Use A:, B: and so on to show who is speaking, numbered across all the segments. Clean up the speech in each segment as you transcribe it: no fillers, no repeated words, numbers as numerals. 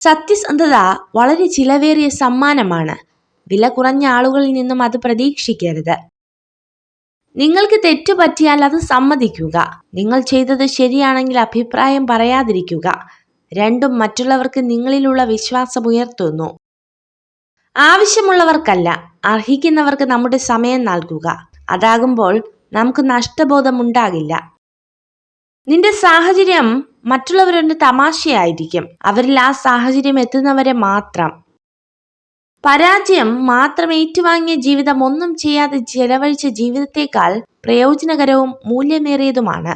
A: സത്യസന്ധത വളരെ ചിലവേറിയ സമ്മാനമാണ്. വില കുറഞ്ഞ ആളുകളിൽ നിന്നും അത് പ്രതീക്ഷിക്കരുത്. നിങ്ങൾക്ക് തെറ്റു പറ്റിയാൽ അത് സമ്മതിക്കുക. നിങ്ങൾ ചെയ്തത് ശരിയാണെങ്കിൽ അഭിപ്രായം പറയാതിരിക്കുക. രണ്ടും മറ്റുള്ളവർക്ക് നിങ്ങളിലുള്ള വിശ്വാസം ഉയർത്തുന്നു. ആവശ്യമുള്ളവർക്കല്ല, അർഹിക്കുന്നവർക്ക് നമ്മുടെ സമയം നൽകുക. അതാകുമ്പോൾ നമുക്ക് നഷ്ടബോധമുണ്ടാകില്ല. നിന്റെ സാഹചര്യം മറ്റുള്ളവരുടെ തമാശയായിരിക്കും. അവരിൽ ആ സാഹചര്യം എത്തുന്നവരെ മാത്രം. പരാജയം മാത്രം ഏറ്റുവാങ്ങിയ ജീവിതം ഒന്നും ചെയ്യാതെ ചെലവഴിച്ച ജീവിതത്തേക്കാൾ പ്രയോജനകരവും മൂല്യമേറിയതുമാണ്.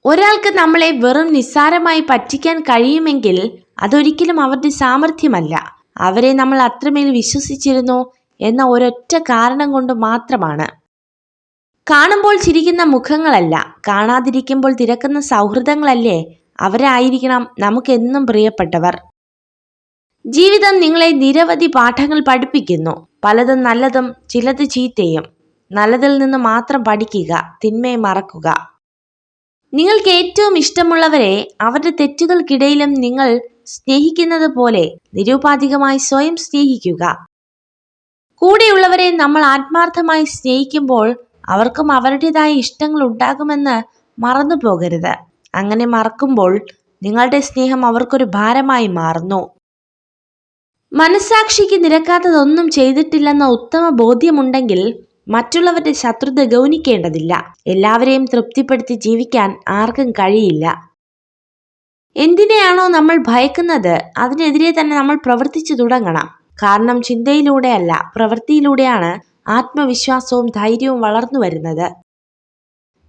A: ഒരാൾക്ക് നമ്മളെ വെറും നിസ്സാരമായി പറ്റിക്കാൻ കഴിയുമെങ്കിൽ അതൊരിക്കലും അവരുടെ സാമർഥ്യമല്ല, അവരെ നമ്മൾ അത്രമേൽ വിശ്വസിച്ചിരുന്നു എന്ന ഒരൊറ്റ കാരണം കൊണ്ട് മാത്രമാണ്. കാണുമ്പോൾ ചിരിക്കുന്ന മുഖങ്ങളല്ല, കാണാതിരിക്കുമ്പോൾ തിരക്കുന്ന സൗഹൃദങ്ങളല്ലേ, അവരായിരിക്കണം നമുക്കെന്നും പ്രിയപ്പെട്ടവർ. ജീവിതം നിങ്ങളെ നിരവധി പാഠങ്ങൾ പഠിപ്പിക്കുന്നു. പലതും നല്ലതും ചിലത് ചീത്തയും. നല്ലതിൽ നിന്ന് മാത്രം പഠിക്കുക, തിന്മയെ മറക്കുക. നിങ്ങൾക്ക് ഏറ്റവും ഇഷ്ടമുള്ളവരെ അവരുടെ തെറ്റുകൾക്കിടയിലും നിങ്ങൾ സ്നേഹിക്കുന്നത് പോലെ നിരുപാധികമായി സ്വയം സ്നേഹിക്കുക. കൂടെയുള്ളവരെ നമ്മൾ ആത്മാർത്ഥമായി സ്നേഹിക്കുമ്പോൾ അവർക്കും അവരുടേതായ ഇഷ്ടങ്ങൾ ഉണ്ടാകുമെന്ന് മറന്നു പോകരുത്. അങ്ങനെ മറക്കുമ്പോൾ നിങ്ങളുടെ സ്നേഹം അവർക്കൊരു ഭാരമായി മാറുന്നു. മനസാക്ഷിക്ക് നിരക്കാത്തതൊന്നും ചെയ്തിട്ടില്ലെന്ന ഉത്തമ ബോധ്യമുണ്ടെങ്കിൽ മറ്റുള്ളവരുടെ ശത്രുത ഗൗനിക്കേണ്ടതില്ല. എല്ലാവരെയും തൃപ്തിപ്പെടുത്തി ജീവിക്കാൻ ആർക്കും കഴിയില്ല. എന്തിനെയാണോ നമ്മൾ ഭയക്കുന്നത് അതിനെതിരെ തന്നെ നമ്മൾ പ്രവർത്തിച്ചു തുടങ്ങണം. കാരണം ചിന്തയിലൂടെയല്ല, പ്രവൃത്തിയിലൂടെയാണ് ആത്മവിശ്വാസവും ധൈര്യവും വളർന്നു വരുന്നത്.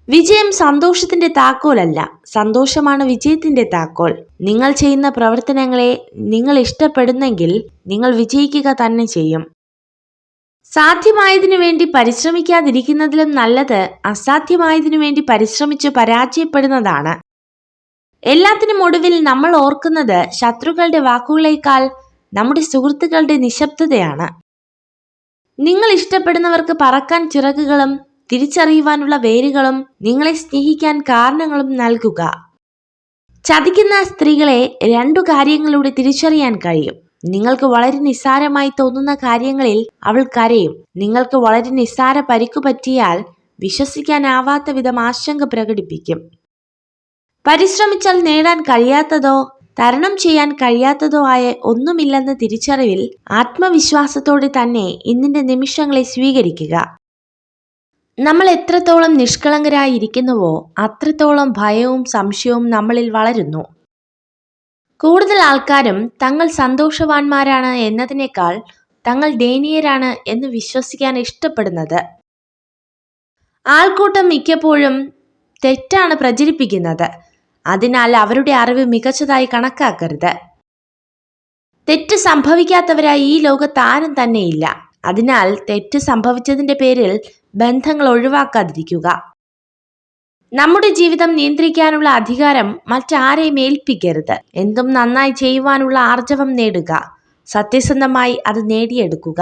A: വിജയം സന്തോഷത്തിന്റെ താക്കോലല്ല, സന്തോഷമാണ് വിജയത്തിന്റെ താക്കോൽ. നിങ്ങൾ ചെയ്യുന്ന പ്രവർത്തനങ്ങളെ നിങ്ങൾ ഇഷ്ടപ്പെടുന്നെങ്കിൽ നിങ്ങൾ വിജയിക്കുക തന്നെ ചെയ്യും. സാധ്യമായതിനു വേണ്ടി പരിശ്രമിക്കാതിരിക്കുന്നതിലും നല്ലത് അസാധ്യമായതിനു വേണ്ടി പരിശ്രമിച്ച് പരാജയപ്പെടുന്നതാണ്. എല്ലാത്തിനും ഒടുവിൽ നമ്മൾ ഓർക്കുന്നത് ശത്രുക്കളുടെ വാക്കുകളേക്കാൾ നമ്മുടെ സുഹൃത്തുക്കളുടെ നിശബ്ദതയാണ്. നിങ്ങൾ ഇഷ്ടപ്പെടുന്നവർക്ക് പറക്കാൻ ചിറകുകളും തിരിച്ചറിയുവാനുള്ള വേരുകളും നിങ്ങളെ സ്നേഹിക്കാൻ കാരണങ്ങളും നൽകുക. ചതിക്കുന്ന സ്ത്രീകളെ രണ്ടു കാര്യങ്ങളിലൂടെ തിരിച്ചറിയാൻ കഴിയും. നിങ്ങൾക്ക് വളരെ നിസ്സാരമായി തോന്നുന്ന കാര്യങ്ങളിൽ അവൾ കരയും. നിങ്ങൾക്ക് വളരെ നിസ്സാര പരിക്കു പറ്റിയാൽ വിശ്വസിക്കാനാവാത്ത വിധം ആശങ്ക പ്രകടിപ്പിക്കും. പരിശ്രമിച്ചാൽ നേടാൻ കഴിയാത്തതോ തരണം ചെയ്യാൻ കഴിയാത്തതോ ആയ ഒന്നുമില്ലെന്ന തിരിച്ചറിവിൽ ആത്മവിശ്വാസത്തോടെ തന്നെ ഇന്നിന്റെ നിമിഷങ്ങളെ സ്വീകരിക്കുക. നമ്മൾ എത്രത്തോളം നിഷ്കളങ്കരായിരിക്കുന്നുവോ അത്രത്തോളം ഭയവും സംശയവും നമ്മളിൽ വളരുന്നു. കൂടുതൽ ആൾക്കാരും തങ്ങൾ സന്തോഷവാന്മാരാണ് എന്നതിനേക്കാൾ തങ്ങൾ ദയനീയരാണ് എന്ന് വിശ്വസിക്കാൻ ഇഷ്ടപ്പെടുന്നത്. ആൾക്കൂട്ടം മിക്കപ്പോഴും തെറ്റാണ് പ്രചരിപ്പിക്കുന്നത്. അതിനാൽ അവരുടെ അറിവ് മികച്ചതായി കണക്കാക്കരുത്. തെറ്റ് സംഭവിക്കാത്തവരായി ഈ ലോകത്ത് ആരും തന്നെയില്ല. അതിനാൽ തെറ്റ് സംഭവിച്ചതിന്റെ പേരിൽ ബന്ധങ്ങൾ ഒഴിവാക്കാതിരിക്കുക. നമ്മുടെ ജീവിതം നിയന്ത്രിക്കാനുള്ള അധികാരം മറ്റാരെയും ഏൽപ്പിക്കരുത്. എന്തും നന്നായി ചെയ്യുവാനുള്ള ആർജവം നേടുക. സത്യസന്ധമായി അത് നേടിയെടുക്കുക.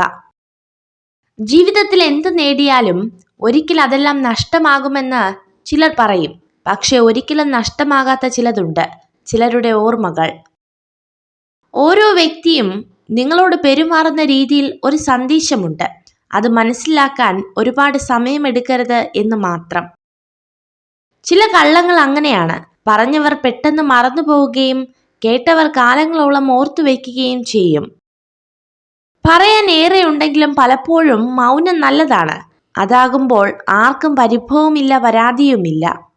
A: ജീവിതത്തിൽ എന്ത് നേടിയാലും ഒരിക്കൽ അതെല്ലാം നഷ്ടമാകുമെന്ന് ചിലർ പറയും. പക്ഷെ ഒരിക്കലും നഷ്ടമാകാത്ത ചിലതുണ്ട്, ചിലരുടെ ഓർമ്മകൾ. ഓരോ വ്യക്തിയും നിങ്ങളോട് പെരുമാറുന്ന രീതിയിൽ ഒരു സന്ദേശമുണ്ട്. അത് മനസ്സിലാക്കാൻ ഒരുപാട് സമയമെടുക്കരുത് എന്ന് മാത്രം. ചില കള്ളങ്ങൾ അങ്ങനെയാണ്. പറഞ്ഞവർ പെട്ടെന്ന് മറന്നു പോവുകയും കേട്ടവർ കാലങ്ങളോളം ഓർത്തു വയ്ക്കുകയും ചെയ്യും. പറയാൻ ഏറെ ഉണ്ടെങ്കിലും പലപ്പോഴും മൗനം നല്ലതാണ്. അതാകുമ്പോൾ ആർക്കും പരിഭവമില്ല, പരാതിയുമില്ല.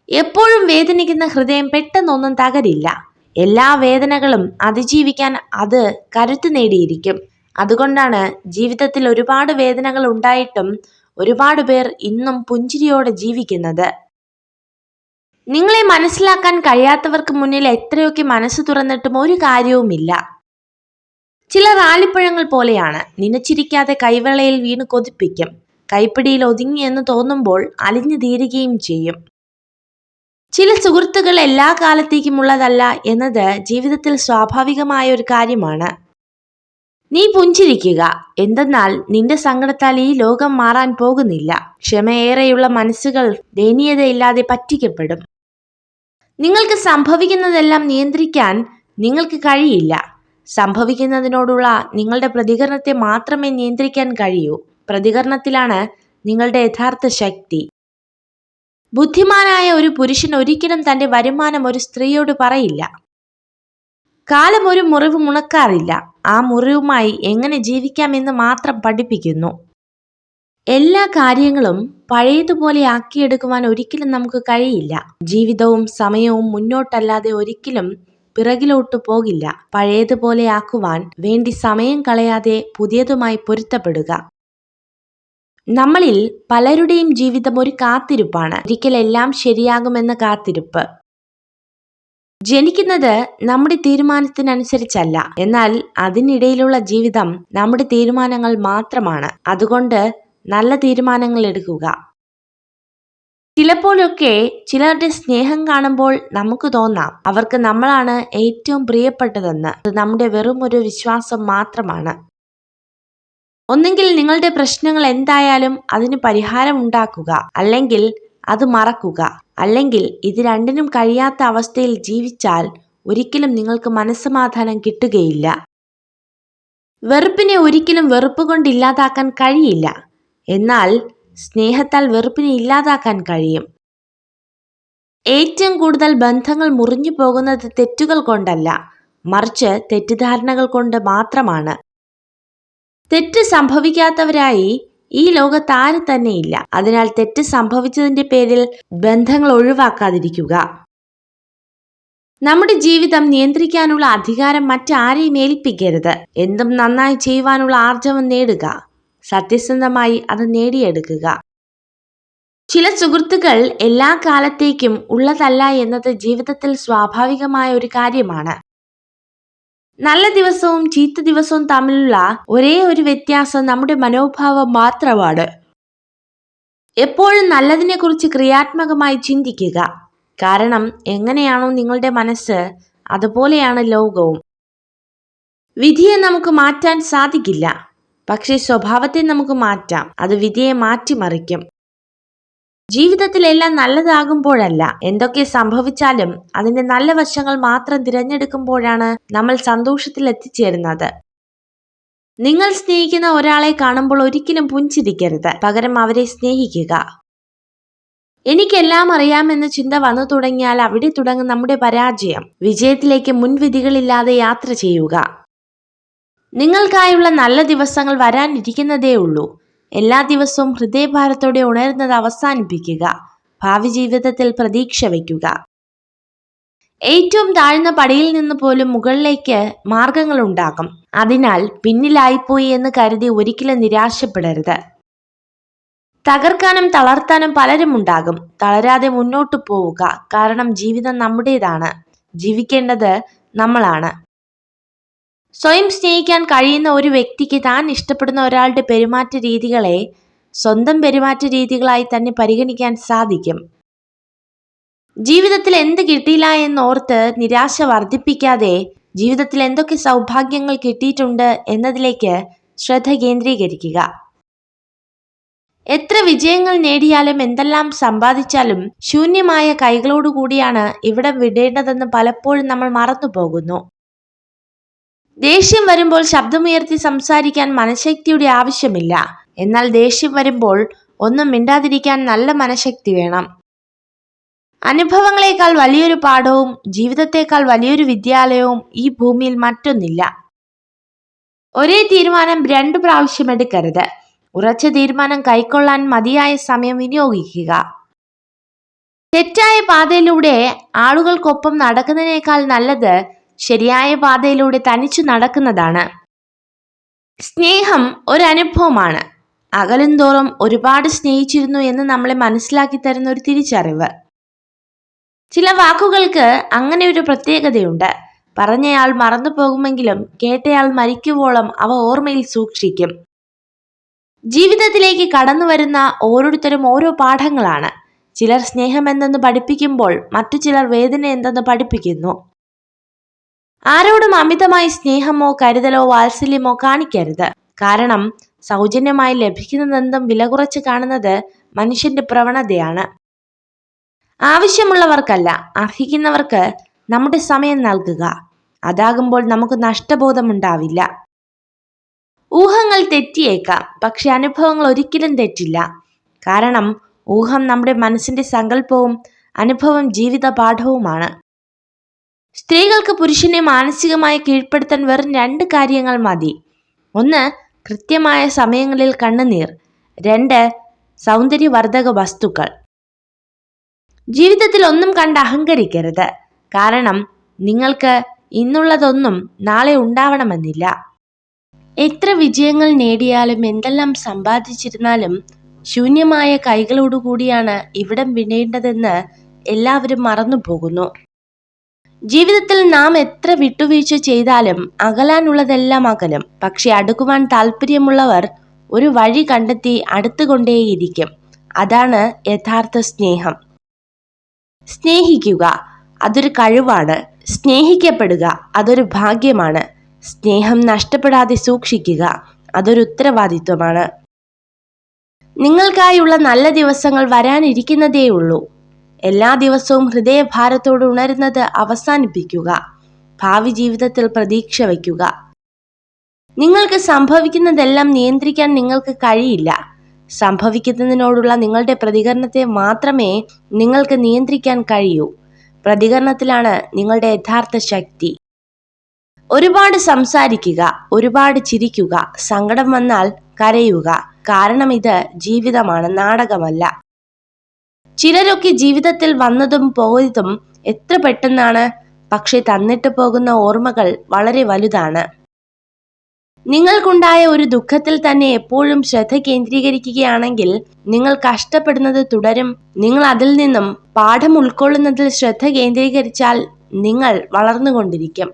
A: എപ്പോഴും വേദനിക്കുന്ന ഹൃദയം പെട്ടെന്നൊന്നും തകരില്ല. എല്ലാ വേദനകളും അതിജീവിക്കാൻ അത് കരുത്ത് നേടിയിരിക്കും. അതുകൊണ്ടാണ് ജീവിതത്തിൽ ഒരുപാട് വേദനകൾ ഉണ്ടായിട്ടും ഒരുപാട് പേർ ഇന്നും പുഞ്ചിരിയോടെ ജീവിക്കുന്നത്. നിങ്ങളെ മനസ്സിലാക്കാൻ കഴിയാത്തവർക്ക് മുന്നിൽ എത്രയൊക്കെ മനസ്സ് തുറന്നിട്ടും ഒരു കാര്യവുമില്ല. ചിലർ ആലിപ്പഴങ്ങൾ പോലെയാണ്. നനച്ചിരിക്കാതെ കൈവെള്ളയിൽ വീണ് കൊതിപ്പിക്കും. കൈപ്പിടിയിൽ ഒതുങ്ങിയെന്ന് തോന്നുമ്പോൾ അലിഞ്ഞു തീരുകയും ചെയ്യും. ചില സുഹൃത്തുക്കൾ എല്ലാ കാലത്തേക്കും ഉള്ളതല്ല എന്നത് ജീവിതത്തിൽ സ്വാഭാവികമായ ഒരു കാര്യമാണ്. നീ പുഞ്ചിരിക്കുക. എന്തെന്നാൽ നിന്റെ സങ്കടത്താൽ ഈ ലോകം മാറാൻ പോകുന്നില്ല. ക്ഷമയേറെയുള്ള മനസ്സുകൾ ദയനീയതയില്ലാതെ പറ്റിക്കപ്പെടും. നിങ്ങൾക്ക് സംഭവിക്കുന്നതെല്ലാം നിയന്ത്രിക്കാൻ നിങ്ങൾക്ക് കഴിയില്ല. സംഭവിക്കുന്നതിനോടുള്ള നിങ്ങളുടെ പ്രതികരണത്തെ മാത്രമേ നിയന്ത്രിക്കാൻ കഴിയൂ. പ്രതികരണത്തിലാണ് നിങ്ങളുടെ യഥാർത്ഥ ശക്തി. ബുദ്ധിമാനായ ഒരു പുരുഷൻ ഒരിക്കലും തന്റെ വരുമാനം ഒരു സ്ത്രീയോട് പറയില്ല. കാലം ഒരു മുറിവ് മുണക്കാറില്ല. ആ മുറിവുമായി എങ്ങനെ ജീവിക്കാമെന്ന് മാത്രം പഠിപ്പിക്കുന്നു. എല്ലാ കാര്യങ്ങളും പഴയതുപോലെ ആക്കിയെടുക്കുവാൻ ഒരിക്കലും നമുക്ക് കഴിയില്ല. ജീവിതവും സമയവും മുന്നോട്ടല്ലാതെ ഒരിക്കലും പിറകിലോട്ടു പോകില്ല. പഴയതുപോലെ ആക്കുവാൻ വേണ്ടി സമയം കളയാതെ പുതിയതുമായി പൊരുത്തപ്പെടുക. നമ്മളിൽ പലരുടെയും ജീവിതം ഒരു കാത്തിരിപ്പാണ്. ഒരിക്കലെല്ലാം ശരിയാകുമെന്ന കാത്തിരിപ്പ്. ജനിക്കുന്നത് നമ്മുടെ തീരുമാനത്തിനനുസരിച്ചല്ല, എന്നാൽ അതിനിടയിലുള്ള ജീവിതം നമ്മുടെ തീരുമാനങ്ങൾ മാത്രമാണ്. അതുകൊണ്ട് നല്ല തീരുമാനങ്ങൾ എടുക്കുക. ചിലപ്പോഴൊക്കെ ചിലരുടെ സ്നേഹം കാണുമ്പോൾ നമുക്ക് തോന്നാം അവർക്ക് നമ്മളാണ് ഏറ്റവും പ്രിയപ്പെട്ടതെന്ന്. അത് നമ്മുടെ വെറും ഒരു വിശ്വാസം മാത്രമാണ്. ഒന്നെങ്കിൽ നിങ്ങളുടെ പ്രശ്നങ്ങൾ എന്തായാലും അതിന് പരിഹാരം ഉണ്ടാക്കുക, അല്ലെങ്കിൽ അത് മറക്കുക. അല്ലെങ്കിൽ ഇത് രണ്ടിനും കഴിയാത്ത അവസ്ഥയിൽ ജീവിച്ചാൽ ഒരിക്കലും നിങ്ങൾക്ക് മനസ്സമാധാനം കിട്ടുകയില്ല. വെറുപ്പിനെ ഒരിക്കലും വെറുപ്പ് കൊണ്ട് ഇല്ലാതാക്കാൻ കഴിയില്ല. എന്നാൽ സ്നേഹത്താൽ വെറുപ്പിനെ ഇല്ലാതാക്കാൻ കഴിയും. ഏറ്റവും കൂടുതൽ ബന്ധങ്ങൾ മുറിഞ്ഞു പോകുന്നത് തെറ്റുകൾ കൊണ്ടല്ല, മറിച്ച് തെറ്റിദ്ധാരണകൾ കൊണ്ട് മാത്രമാണ്. തെറ്റ് സംഭവിക്കാത്തവരായി ഈ ലോകത്ത് ആരും തന്നെയില്ല. അതിനാൽ തെറ്റ് സംഭവിച്ചതിന്റെ പേരിൽ ബന്ധങ്ങൾ ഒഴിവാക്കാതിരിക്കുക. നമ്മുടെ ജീവിതം നിയന്ത്രിക്കാനുള്ള അധികാരം മറ്റാരെയും ഏൽപ്പിക്കരുത്. എന്തും നന്നായി ചെയ്യുവാനുള്ള ആർജവം നേടുക. സത്യസന്ധമായി അത് നേടിയെടുക്കുക. ചില സുഹൃത്തുക്കൾ എല്ലാ കാലത്തേക്കും ഉള്ളതല്ല എന്നത് ജീവിതത്തിൽ സ്വാഭാവികമായ ഒരു കാര്യമാണ്. നല്ല ദിവസവും ചീത്ത ദിവസവും തമ്മിലുള്ള ഒരേ ഒരു വ്യത്യാസം നമ്മുടെ മനോഭാവം മാത്രമാണ്. എപ്പോഴും നല്ലതിനെക്കുറിച്ച് ക്രിയാത്മകമായി ചിന്തിക്കുക. കാരണം എങ്ങനെയാണോ നിങ്ങളുടെ മനസ്സ്, അതുപോലെയാണ് ലോകവും. വിധിയെ നമുക്ക് മാറ്റാൻ സാധിക്കില്ല, പക്ഷേ സ്വഭാവത്തെ നമുക്ക് മാറ്റാം. അത് വിധിയെ മാറ്റിമറിക്കും. ജീവിതത്തിൽ എല്ലാം നല്ലതാകുമ്പോഴല്ല, എന്തൊക്കെ സംഭവിച്ചാലും അതിന്റെ നല്ല വശങ്ങൾ മാത്രം തിരഞ്ഞെടുക്കുമ്പോഴാണ് നമ്മൾ സന്തോഷത്തിൽ എത്തിച്ചേരുന്നത്. നിങ്ങൾ സ്നേഹിക്കുന്ന ഒരാളെ കാണുമ്പോൾ ഒരിക്കലും പുഞ്ചിരിക്കരുത്. പകരം അവരെ സ്നേഹിക്കുക. എനിക്കെല്ലാം അറിയാമെന്ന ചിന്ത വന്നു തുടങ്ങിയാൽ അവിടെ തുടങ്ങും നമ്മുടെ പരാജയം. വിജയത്തിലേക്ക് മുൻവിധികളില്ലാതെ യാത്ര ചെയ്യുക. നിങ്ങൾക്കായുള്ള നല്ല ദിവസങ്ങൾ വരാനിരിക്കുന്നതേ ഉള്ളൂ. എല്ലാ ദിവസവും ഹൃദയഭാരത്തോടെ ഉണരുന്നത് അവസാനിപ്പിക്കുക. ഭാവി ജീവിതത്തിൽ പ്രതീക്ഷ വയ്ക്കുക. ഏറ്റവും താഴ്ന്ന പടിയിൽ നിന്ന് പോലും മുകളിലേക്ക് മാർഗങ്ങൾ ഉണ്ടാകും. അതിനാൽ പിന്നിലായിപ്പോയി എന്ന് കരുതി ഒരിക്കലും നിരാശപ്പെടരുത്. തകർക്കാനും തളർത്താനും പലരും ഉണ്ടാകും. തളരാതെ മുന്നോട്ടു പോവുക. കാരണം ജീവിതം നമ്മുടേതാണ്. ജീവിക്കേണ്ടത് നമ്മളാണ്. സ്വയം സ്നേഹിക്കാൻ കഴിയുന്ന ഒരു വ്യക്തിക്ക് താൻ ഇഷ്ടപ്പെടുന്ന ഒരാളുടെ പെരുമാറ്റ രീതികളെ സ്വന്തം പെരുമാറ്റ രീതികളായി തന്നെ പരിഗണിക്കാൻ സാധിക്കും. ജീവിതത്തിൽ എന്ത് കിട്ടിയില്ല എന്നോർത്ത് നിരാശ വർദ്ധിപ്പിക്കാതെ ജീവിതത്തിൽ എന്തൊക്കെ സൗഭാഗ്യങ്ങൾ കിട്ടിയിട്ടുണ്ട് എന്നതിലേക്ക് ശ്രദ്ധ കേന്ദ്രീകരിക്കുക. എത്ര വിജയങ്ങൾ നേടിയാലും എന്തെല്ലാം സമ്പാദിച്ചാലും ശൂന്യമായ കൈകളോടുകൂടിയാണ് ഇവിടെ വിടേണ്ടതെന്ന് പലപ്പോഴും നമ്മൾ മറന്നുപോകുന്നു. ദേഷ്യം വരുമ്പോൾ ശബ്ദമുയർത്തി സംസാരിക്കാൻ മനഃശക്തിയുടെ ആവശ്യമില്ല. എന്നാൽ ദേഷ്യം വരുമ്പോൾ ഒന്നും മിണ്ടാതിരിക്കാൻ നല്ല മനഃശക്തി വേണം. അനുഭവങ്ങളെക്കാൾ വലിയൊരു പാഠവും ജീവിതത്തെക്കാൾ വലിയൊരു വിദ്യാലയവും ഈ ഭൂമിയിൽ മറ്റൊന്നില്ല. ഒരേ തീരുമാനം 2 പ്രാവശ്യം എടുക്കരുത്. ഉറച്ച തീരുമാനം കൈക്കൊള്ളാൻ മതിയായ സമയം വിനിയോഗിക്കുക. തെറ്റായ പാതയിലൂടെ ആളുകൾക്കൊപ്പം നടക്കുന്നതിനേക്കാൾ നല്ലത് ശരിയായ പാതയിലൂടെ തനിച്ചു നടക്കുന്നതാണ്. സ്നേഹം ഒരനുഭവമാണ്. അകലും തോറും ഒരുപാട് സ്നേഹിച്ചിരുന്നു എന്ന് നമ്മളെ മനസ്സിലാക്കി തരുന്ന ഒരു തിരിച്ചറിവ്. ചില വാക്കുകൾക്ക് അങ്ങനെ ഒരു പ്രത്യേകതയുണ്ട്. പറഞ്ഞയാൾ മറന്നു പോകുമെങ്കിലും കേട്ടയാൾ മരിക്കുവോളം അവ ഓർമ്മയിൽ സൂക്ഷിക്കും. ജീവിതത്തിലേക്ക് കടന്നു വരുന്ന ഓരോരുത്തരും ഓരോ പാഠങ്ങളാണ്. ചിലർ സ്നേഹം എന്തെന്ന് പഠിപ്പിക്കുമ്പോൾ മറ്റു ചിലർ വേദന എന്തെന്ന് പഠിപ്പിക്കുന്നു. ആരോടും അമിതമായി സ്നേഹമോ കരുതലോ വാത്സല്യമോ കാണിക്കരുത്. കാരണം സൗജന്യമായി ലഭിക്കുന്നതെന്തും വില കുറച്ച് കാണുന്നത് മനുഷ്യന്റെ പ്രവണതയാണ്. ആവശ്യമുള്ളവർക്കല്ല, അർഹിക്കുന്നവർക്ക് നമ്മുടെ സമയം നൽകുക. അതാകുമ്പോൾ നമുക്ക് നഷ്ടബോധമുണ്ടാവില്ല. ഊഹങ്ങൾ തെറ്റിയേക്കാം, പക്ഷെ അനുഭവങ്ങൾ ഒരിക്കലും തെറ്റില്ല. കാരണം ഊഹം നമ്മുടെ മനസ്സിന്റെ സങ്കല്പവും അനുഭവം ജീവിത പാഠവുമാണ്. സ്ത്രീകൾക്ക് പുരുഷനെ മാനസികമായി കീഴ്പ്പെടുത്താൻ വെറും 2 കാര്യങ്ങൾ മതി. 1, കൃത്യമായ സമയങ്ങളിൽ കണ്ണുനീർ. 2, സൗന്ദര്യവർദ്ധക വസ്തുക്കൾ. ജീവിതത്തിൽ ഒന്നും കണ്ട് അഹങ്കരിക്കരുത്. കാരണം നിങ്ങൾക്ക് ഇന്നുള്ളതൊന്നും നാളെ ഉണ്ടാവണമെന്നില്ല. എത്ര വിജയങ്ങൾ നേടിയാലും എന്തെല്ലാം സമ്പാദിച്ചിരുന്നാലും ശൂന്യമായ കൈകളോടുകൂടിയാണ് ഇവിടം വിടേണ്ടതെന്ന് എല്ലാവരും മറന്നുപോകുന്നു. ജീവിതത്തിൽ നാം എത്ര വിട്ടുവീഴ്ച ചെയ്താലും അകലാനുള്ളതെല്ലാം അകലും. പക്ഷെ അടുക്കുവാൻ താല്പര്യമുള്ളവർ ഒരു വഴി കണ്ടെത്തി അടുത്തുകൊണ്ടേയിരിക്കും. അതാണ് യഥാർത്ഥ സ്നേഹം. സ്നേഹിക്കുക, അതൊരു കഴിവാണ്. സ്നേഹിക്കപ്പെടുക, അതൊരു ഭാഗ്യമാണ്. സ്നേഹം നഷ്ടപ്പെടാതെ സൂക്ഷിക്കുക, അതൊരു ഉത്തരവാദിത്വമാണ്. നിങ്ങൾക്കായുള്ള നല്ല ദിവസങ്ങൾ വരാനിരിക്കുന്നതേയുള്ളൂ. എല്ലാ ദിവസവും ഹൃദയഭാരത്തോട് ഉണരുന്നത് അവസാനിപ്പിക്കുക. ഭാവി ജീവിതത്തിൽ പ്രതീക്ഷ വയ്ക്കുക. നിങ്ങൾക്ക് സംഭവിക്കുന്നതെല്ലാം നിയന്ത്രിക്കാൻ നിങ്ങൾക്ക് കഴിയില്ല. സംഭവിക്കുന്നതിനോടുള്ള നിങ്ങളുടെ പ്രതികരണത്തെ മാത്രമേ നിങ്ങൾക്ക് നിയന്ത്രിക്കാൻ കഴിയൂ. പ്രതികരണത്തിലാണ് നിങ്ങളുടെ യഥാർത്ഥ ശക്തി. ഒരുപാട് സംസാരിക്കുക, ഒരുപാട് ചിരിക്കുക, സങ്കടം വന്നാൽ കരയുക. കാരണം ഇത് ജീവിതമാണ്, നാടകമല്ല. ചിലരൊക്കെ ജീവിതത്തിൽ വന്നതും പോയതും എത്ര പെട്ടെന്നാണ്. പക്ഷെ തന്നിട്ട് പോകുന്ന ഓർമ്മകൾ വളരെ വലുതാണ്. നിങ്ങൾക്കുണ്ടായ ഒരു ദുഃഖത്തിൽ തന്നെ എപ്പോഴും ശ്രദ്ധ കേന്ദ്രീകരിക്കുകയാണെങ്കിൽ നിങ്ങൾ കഷ്ടപ്പെടുന്നത് തുടരും. നിങ്ങൾ അതിൽ നിന്നും പാഠം ഉൾക്കൊള്ളുന്നതിൽ ശ്രദ്ധ കേന്ദ്രീകരിച്ചാൽ നിങ്ങൾ വളർന്നുകൊണ്ടിരിക്കും.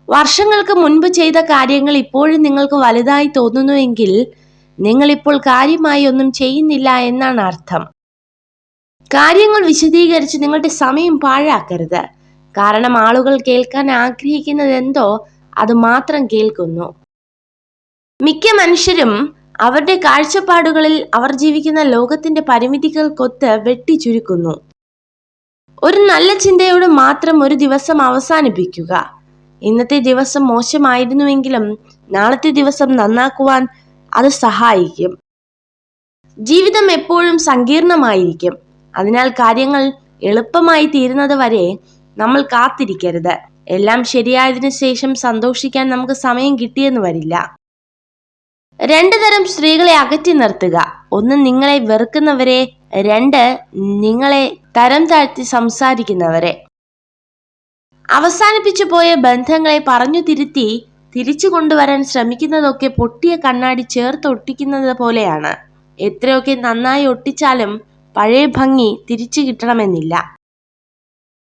A: വർഷങ്ങൾക്ക് മുൻപ് ചെയ്ത കാര്യങ്ങൾ ഇപ്പോഴും നിങ്ങൾക്ക് വലുതായി തോന്നുന്നുവെങ്കിൽ നിങ്ങളിപ്പോൾ കാര്യമായി ഒന്നും ചെയ്യുന്നില്ല എന്നാണ് അർത്ഥം. കാര്യങ്ങൾ വിശദീകരിച്ച് നിങ്ങളുടെ സമയം പാഴാക്കരുത്. കാരണം ആളുകൾ കേൾക്കാൻ ആഗ്രഹിക്കുന്നത് എന്തോ അത് മാത്രം കേൾക്കുന്നു. മിക്ക മനുഷ്യരും അവരുടെ കാഴ്ചപ്പാടുകളിൽ അവർ ജീവിക്കുന്ന ലോകത്തിന്റെ പരിമിതികൾക്കൊത്ത് വെട്ടിച്ചുരുക്കുന്നു. ഒരു നല്ല ചിന്തയോട് മാത്രം ഒരു ദിവസം അവസാനിപ്പിക്കുക. ഇന്നത്തെ ദിവസം മോശമായിരുന്നുവെങ്കിലും നാളത്തെ ദിവസം നന്നാക്കുവാൻ അത് സഹായിക്കും. ജീവിതം എപ്പോഴും സങ്കീർണമായിരിക്കും. അതിനാൽ കാര്യങ്ങൾ എളുപ്പമായി തീരുന്നത് വരെ നമ്മൾ കാത്തിരിക്കരുത്. എല്ലാം ശരിയായതിനു ശേഷം സന്തോഷിക്കാൻ നമുക്ക് സമയം കിട്ടിയെന്ന് വരില്ല. 2 തരം സ്ത്രീകളെ അകറ്റി നിർത്തുക. 1, നിങ്ങളെ വെറുക്കുന്നവരെ. 2, നിങ്ങളെ തരം താഴ്ത്തി സംസാരിക്കുന്നവരെ. അവസാനിപ്പിച്ചു പോയ ബന്ധങ്ങളെ പറഞ്ഞു തിരുത്തി തിരിച്ചു കൊണ്ടുവരാൻ ശ്രമിക്കുന്നതൊക്കെ പൊട്ടിയ കണ്ണാടി ചേർത്തൊട്ടിക്കുന്നത് പോലെയാണ്. എത്രയൊക്കെ നന്നായി ഒട്ടിച്ചാലും പഴയ ഭംഗി തിരിച്ചു കിട്ടണമെന്നില്ല.